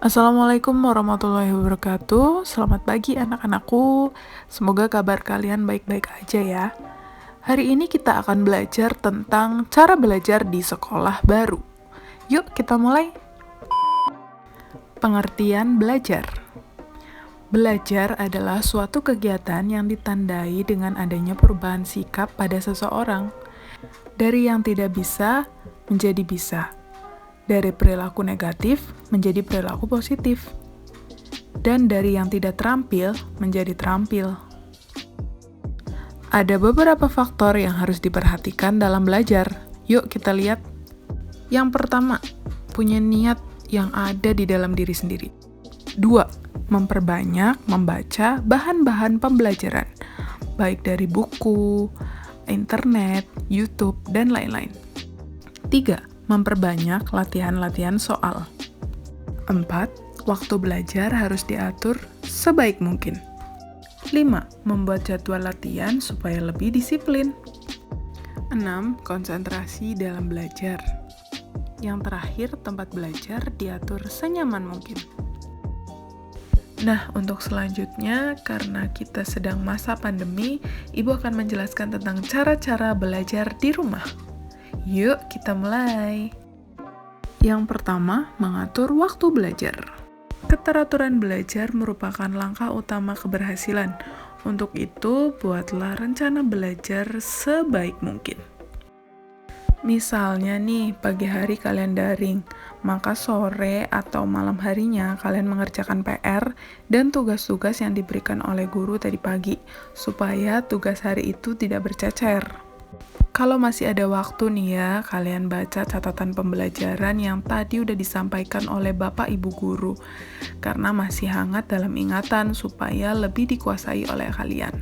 Assalamualaikum warahmatullahi wabarakatuh. Selamat pagi anak-anakku. Semoga kabar kalian baik-baik aja ya. Hari ini kita akan belajar tentang cara belajar di sekolah baru. Yuk kita mulai. Pengertian belajar. Belajar adalah suatu kegiatan yang ditandai dengan adanya perubahan sikap pada seseorang. Dari yang tidak bisa menjadi bisa. Dari perilaku negatif menjadi perilaku positif, dan dari yang tidak terampil menjadi terampil. Ada beberapa faktor yang harus diperhatikan dalam belajar. Yuk kita lihat. Yang pertama, punya niat yang ada di dalam diri sendiri. 2. Memperbanyak membaca bahan-bahan pembelajaran, baik dari buku, internet, YouTube, dan lain-lain. 3. Memperbanyak latihan-latihan soal. 4. Waktu belajar harus diatur sebaik mungkin. 5. Membuat jadwal latihan supaya lebih disiplin. 6. Konsentrasi dalam belajar. Yang terakhir, tempat belajar diatur senyaman mungkin. Nah, untuk selanjutnya, karena kita sedang masa pandemi, Ibu akan menjelaskan tentang cara-cara belajar di rumah. Yuk, kita mulai. Yang pertama, mengatur waktu belajar. Keteraturan belajar merupakan langkah utama keberhasilan. Untuk itu, buatlah rencana belajar sebaik mungkin. Misalnya nih, pagi hari kalian daring, maka sore atau malam harinya kalian mengerjakan PR dan tugas-tugas yang diberikan oleh guru tadi pagi, supaya tugas hari itu tidak bercecer. Kalau masih ada waktu nih ya, kalian baca catatan pembelajaran yang tadi udah disampaikan oleh Bapak Ibu Guru, karena masih hangat dalam ingatan supaya lebih dikuasai oleh kalian.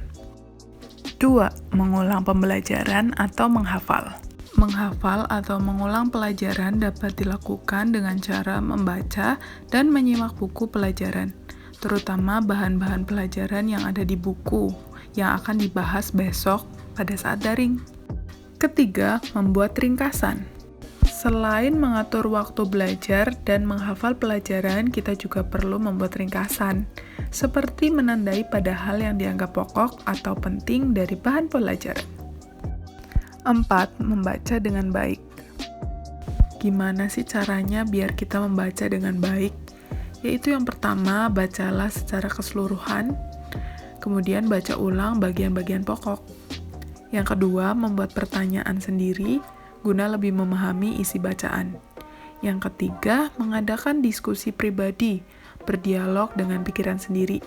2. Mengulang pembelajaran atau menghafal. Menghafal atau mengulang pelajaran dapat dilakukan dengan cara membaca dan menyimak buku pelajaran, terutama bahan-bahan pelajaran yang ada di buku, yang akan dibahas besok pada saat daring. Ketiga, membuat ringkasan. Selain mengatur waktu belajar dan menghafal pelajaran, kita juga perlu membuat ringkasan, seperti menandai pada hal yang dianggap pokok atau penting dari bahan pelajaran. 4. Membaca dengan baik. Gimana sih caranya biar kita membaca dengan baik? Yaitu yang pertama, bacalah secara keseluruhan, kemudian baca ulang bagian-bagian pokok. Yang kedua, membuat pertanyaan sendiri guna lebih memahami isi bacaan. Yang ketiga, mengadakan diskusi pribadi, berdialog dengan pikiran sendiri.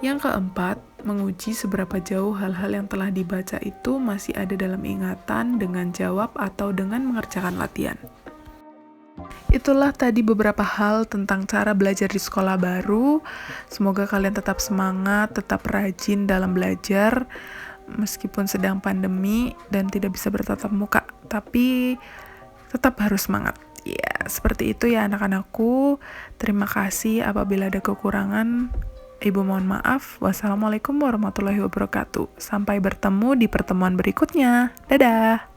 Yang keempat, menguji seberapa jauh hal-hal yang telah dibaca itu masih ada dalam ingatan dengan jawab atau dengan mengerjakan latihan. Itulah tadi beberapa hal tentang cara belajar di sekolah baru. Semoga kalian tetap semangat, tetap rajin dalam belajar, meskipun sedang pandemi dan tidak bisa bertatap muka, tapi tetap harus semangat. Ya, seperti itu ya anak-anakku. Terima kasih apabila ada kekurangan. Ibu mohon maaf. Wassalamualaikum warahmatullahi wabarakatuh. Sampai bertemu di pertemuan berikutnya. Dadah!